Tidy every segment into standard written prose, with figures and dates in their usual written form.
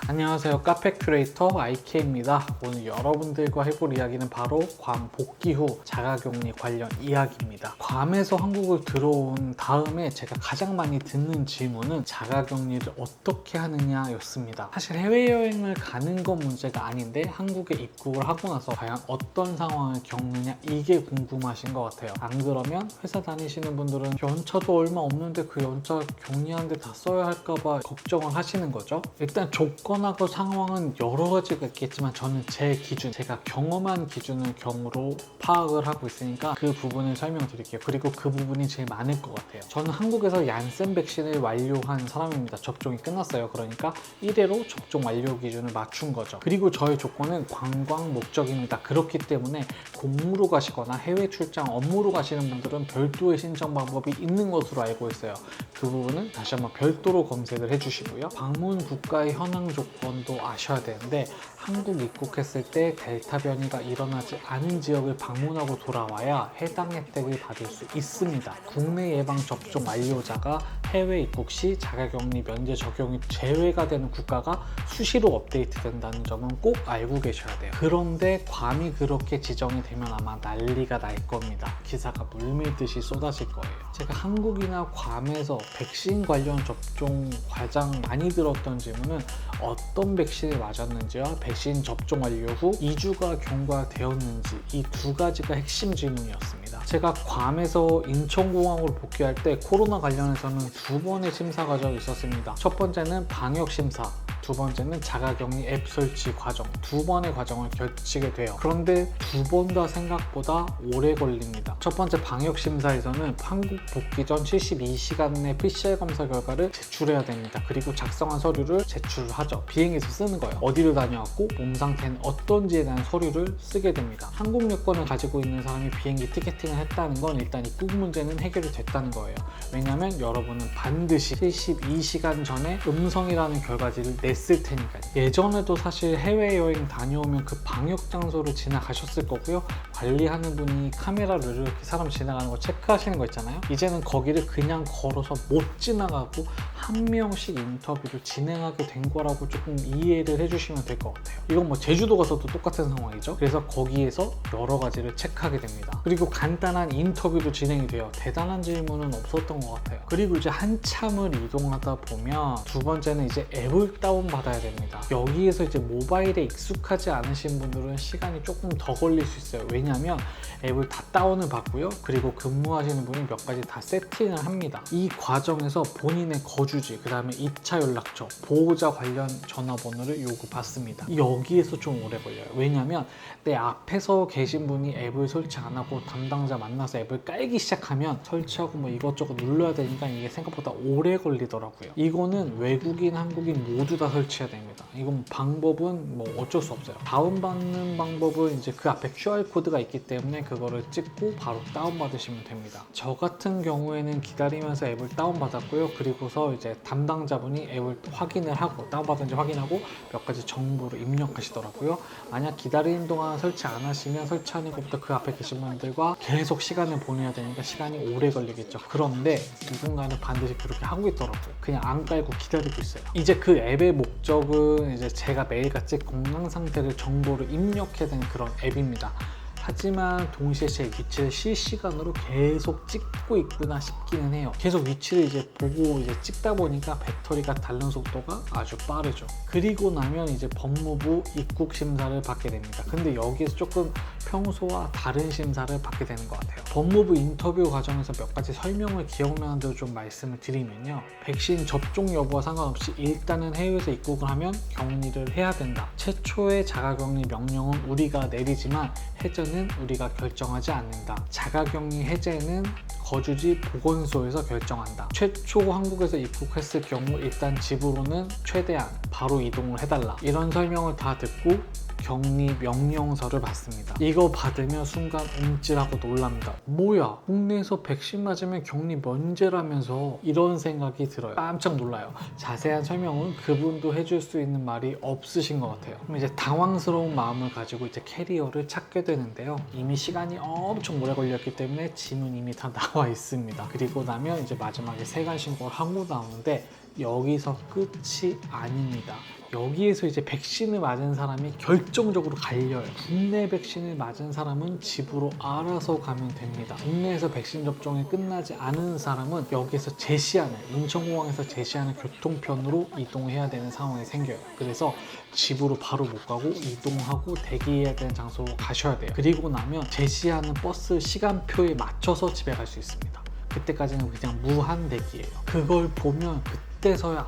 안녕하세요. 카페 큐레이터 IK입니다. 오늘 여러분들과 해볼 이야기는 바로 괌 복귀 후 자가격리 관련 이야기입니다. 괌에서 한국을 들어온 다음에 제가 가장 많이 듣는 질문은 자가격리를 어떻게 하느냐였습니다. 사실 해외여행을 가는 건 문제가 아닌데 한국에 입국을 하고 나서 과연 어떤 상황을 겪느냐 이게 궁금하신 것 같아요. 안 그러면 회사 다니시는 분들은 연차도 얼마 없는데 그 연차 격리하는데 다 써야 할까봐 걱정을 하시는 거죠. 일단 조건하고 상황은 여러 가지가 있겠지만 저는 제 기준, 제가 경험한 기준을 경우로 파악을 하고 있으니까 그 부분을 설명드릴게요. 그리고 그 부분이 제일 많을 것 같아요. 저는 한국에서 얀센 백신을 완료한 사람입니다. 접종이 끝났어요. 그러니까 이대로 접종 완료 기준을 맞춘 거죠. 그리고 저의 조건은 관광 목적입니다. 그렇기 때문에 공무로 가시거나 해외 출장 업무로 가시는 분들은 별도의 신청 방법이 있는 것으로 알고 있어요. 그 부분은 다시 한번 별도로 검색을 해주시고요. 방문 국가의 현황 조건도 아셔야 되는데 한국 입국했을 때 델타 변이가 일어나지 않은 지역을 방문하고 돌아와야 해당 혜택을 받을 수 있습니다. 국내 예방 접종 완료자가 해외 입국 시 자가격리 면제 적용이 제외가 되는 국가가 수시로 업데이트된다는 점은 꼭 알고 계셔야 돼요. 그런데 괌이 그렇게 지정이 되면 아마 난리가 날 겁니다. 기사가 물밀듯이 쏟아질 거예요. 제가 한국이나 괌에서 백신 관련 접종 가장 많이 들었던 질문은 어떤 백신을 맞았는지와 백신 접종 완료 후 2주가 경과되었는지 이 두 가지가 핵심 질문이었습니다. 제가 괌에서 인천공항으로 복귀할 때 코로나 관련해서는 두 번의 심사 과정이 있었습니다. 첫 번째는 방역 심사, 두 번째는 자가격리 앱 설치 과정, 두 번의 과정을 거치게 돼요. 그런데 두 번 다 생각보다 오래 걸립니다. 첫 번째 방역 심사에서는 한국 복귀 전 72시간 내 PCR 검사 결과를 제출해야 됩니다. 그리고 작성한 서류를 제출을 하죠. 비행기에서 쓰는 거예요. 어디를 다녀왔고 몸 상태는 어떤지에 대한 서류를 쓰게 됩니다. 한국 여권을 가지고 있는 사람이 비행기 티켓팅을 했다는 건 일단 입국 문제는 해결이 됐다는 거예요. 왜냐하면 여러분은 반드시 72시간 전에 음성이라는 결과지를 냈을 테니까요. 예전에도 사실 해외여행 다녀오면 그 방역 장소를 지나가셨을 거고요. 관리하는 분이 카메라로 이렇게 사람 지나가는 거 체크하시는 거 있잖아요. 이제는 거기를 그냥 걸어서 못 지나가고 한 명씩 인터뷰를 진행하게 된 거라고 조금 이해를 해주시면 될 것 같아요. 이건 뭐 제주도 가서도 똑같은 상황이죠. 그래서 거기에서 여러 가지를 체크하게 됩니다. 그리고 간단한 인터뷰도 진행이 돼요. 대단한 질문은 없었던 것 같아요. 그리고 이제 한참을 이동하다 보면 두 번째는 이제 앱을 다운받아야 됩니다. 여기에서 이제 모바일에 익숙하지 않으신 분들은 시간이 조금 더 걸릴 수 있어요. 왜냐하면 앱을 다 다운을 받고요. 그리고 근무하시는 분이 몇 가지 다 세팅을 합니다. 이 과정에서 본인의 거주지, 그 다음에 2차 연락처, 보호자 관련 전화번호를 요구받습니다. 여기에서 좀 오래 걸려요. 왜냐하면 내 앞에서 계신 분이 앱을 설치 안 하고 담당자 만나서 앱을 깔기 시작하면 설치하고 뭐 이것저것 눌러야 되니까 이게 생각보다 오래 걸리더라고요. 이거는 외국인, 한국인 모두 다 설치해야 됩니다. 이건 방법은 뭐 어쩔 수 없어요. 다운받는 방법은 이제 그 앞에 QR코드가 있기 때문에 그거를 찍고 바로 다운받으시면 됩니다. 저 같은 경우에는 기다리면서 앱을 다운받았고요. 그리고서 이제 담당자분이 앱을 확인을 하고 다운받은지 확인하고 몇 가지 정보를 입력하시더라고요. 만약 기다리는 동안 설치 안 하시면 설치하는 것부터 그 앞에 계신 분들과 계속 시간을 보내야 되니까 시간이 오래 걸리겠죠. 그런데 누군가는 반드시 그렇게 하고 있더라고요. 그냥 안 깔고 기다리고 있어요. 이제 그 앱의 목적은 이제 제가 매일같이 건강 상태를 정보를 입력해야 되는 그런 앱입니다. 하지만 동시에 제 위치를 실시간으로 계속 찍고 있구나 싶기는 해요. 계속 위치를 이제 보고 이제 찍다 보니까 배터리가 닳는 속도가 아주 빠르죠. 그리고 나면 이제 법무부 입국 심사를 받게 됩니다. 근데 여기에서 조금 평소와 다른 심사를 받게 되는 것 같아요. 법무부 인터뷰 과정에서 몇 가지 설명을 기억나는 대로 좀 말씀을 드리면요. 백신 접종 여부와 상관없이 일단은 해외에서 입국을 하면 격리를 해야 된다. 최초의 자가격리 명령은 우리가 내리지만 해제는 우리가 결정하지 않는다. 자가격리 해제는 거주지 보건소에서 결정한다. 최초 한국에서 입국했을 경우 일단 집으로는 최대한 바로 이동을 해달라. 이런 설명을 다 듣고 격리 명령서를 받습니다. 이거 받으면 순간 움찔하고 놀랍니다. 뭐야? 국내에서 백신 맞으면 격리 면제라면서 이런 생각이 들어요. 깜짝 놀라요. 자세한 설명은 그분도 해줄 수 있는 말이 없으신 것 같아요. 그럼 이제 당황스러운 마음을 가지고 이제 캐리어를 찾게 되는데요. 이미 시간이 엄청 오래 걸렸기 때문에 짐은 이미 다 나와 있습니다. 그리고 나면 이제 마지막에 세관 신고를 하고 나오는데 여기서 끝이 아닙니다. 여기에서 이제 백신을 맞은 사람이 결정적으로 갈려요. 국내 백신을 맞은 사람은 집으로 알아서 가면 됩니다. 국내에서 백신 접종이 끝나지 않은 사람은 여기에서 제시하는, 인천공항에서 제시하는 교통편으로 이동해야 되는 상황이 생겨요. 그래서 집으로 바로 못 가고 이동하고 대기해야 되는 장소로 가셔야 돼요. 그리고 나면 제시하는 버스 시간표에 맞춰서 집에 갈 수 있습니다. 그때까지는 그냥 무한 대기예요. 그걸 보면 그때서야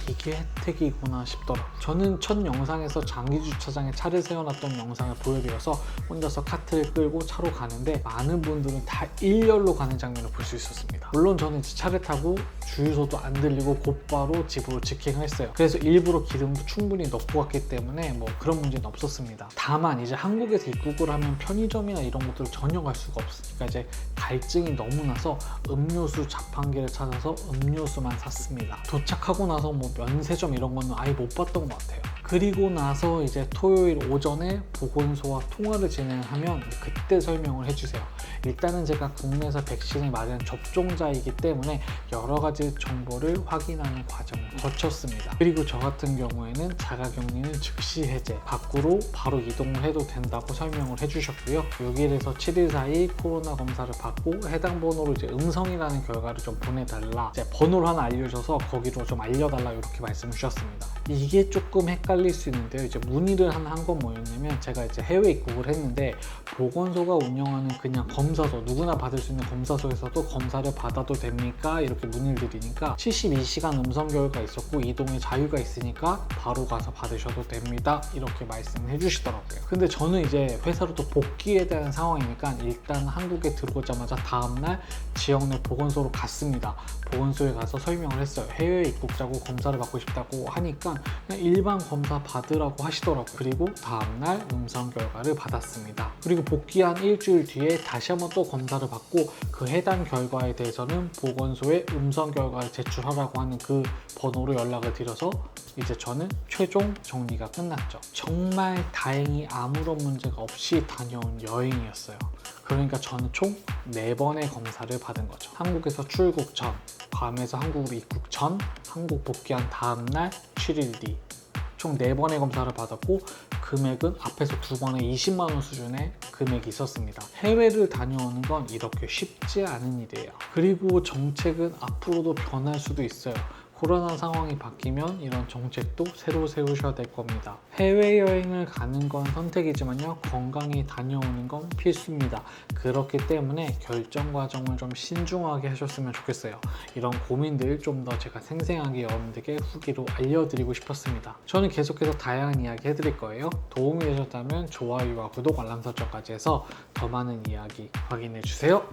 이게 혜택이구나 싶더라고요. 저는 첫 영상에서 장기 주차장에 차를 세워놨던 영상을 보여드려서 혼자서 카트를 끌고 차로 가는데 많은 분들은 다 일렬로 가는 장면을 볼 수 있었습니다. 물론 저는 차를 타고 주유소도 안 들리고 곧바로 집으로 직행을 했어요. 그래서 일부러 기름도 충분히 넣고 갔기 때문에 뭐 그런 문제는 없었습니다. 다만 이제 한국에서 입국을 하면 편의점이나 이런 곳들을 전혀 갈 수가 없으니까 이제 갈증이 너무 나서 음료수 자판기를 찾아서 음료수만 샀습니다. 도착하고 나서 뭐 면세점 이런 거는 아예 못 봤던 것 같아요. 그리고 나서 이제 토요일 오전에 보건소와 통화를 진행하면 그때 설명을 해주세요. 일단은 제가 국내에서 백신을 맞은 접종자이기 때문에 여러 가지 정보를 확인하는 과정을 거쳤습니다. 그리고 저 같은 경우에는 자가격리는 즉시 해제, 밖으로 바로 이동을 해도 된다고 설명을 해주셨고요. 6일에서 7일 사이 코로나 검사를 받고 해당 번호로 이제 음성이라는 결과를 좀 보내달라, 이제 번호를 하나 알려줘서 거기로 좀 알려달라 이렇게 말씀을 주셨습니다. 이게 조금 헷갈릴 수 있는데요. 이제 문의를 한 건 뭐였냐면, 제가 이제 해외 입국을 했는데 보건소가 운영하는 그냥 검사소, 누구나 받을 수 있는 검사소에서도 검사를 받아도 됩니까? 이렇게 문의를 드리니까 72시간 음성 결과 있었고 이동의 자유가 있으니까 바로 가서 받으셔도 됩니다, 이렇게 말씀을 해주시더라고요. 근데 저는 이제 회사로 또 복귀해야 되는 상황이니까 일단 한국에 들어오자마자 다음날 지역 내 보건소로 갔습니다. 보건소에 가서 설명을 했어요. 해외 입국자고 검사를 받고 싶다고 하니까 그냥 일반 검사 받으라고 하시더라고요. 그리고 다음날 음성 결과를 받았습니다. 그리고 복귀한 일주일 뒤에 다시 한번 또 검사를 받고 그 해당 결과에 대해서는 보건소에 음성 결과를 제출하라고 하는 그 번호로 연락을 드려서 이제 저는 최종 정리가 끝났죠. 정말 다행히 아무런 문제가 없이 다녀온 여행이었어요. 그러니까 저는 총 4번의 검사를 받은 거죠. 한국에서 출국 전, 괌에서 한국으로 입국 전, 한국 복귀한 다음날 7일 뒤, 총 4번의 검사를 받았고 금액은 앞에서 2번에 20만 원 수준의 금액이 있었습니다. 해외를 다녀오는 건 이렇게 쉽지 않은 일이에요. 그리고 정책은 앞으로도 변할 수도 있어요. 코로나 상황이 바뀌면 이런 정책도 새로 세우셔야 될 겁니다. 해외여행을 가는 건 선택이지만요, 건강히 다녀오는 건 필수입니다. 그렇기 때문에 결정 과정을 좀 신중하게 하셨으면 좋겠어요. 이런 고민들 좀 더 제가 생생하게 여러분들께 후기로 알려드리고 싶었습니다. 저는 계속해서 다양한 이야기 해드릴 거예요. 도움이 되셨다면 좋아요와 구독, 알람 설정까지 해서 더 많은 이야기 확인해주세요.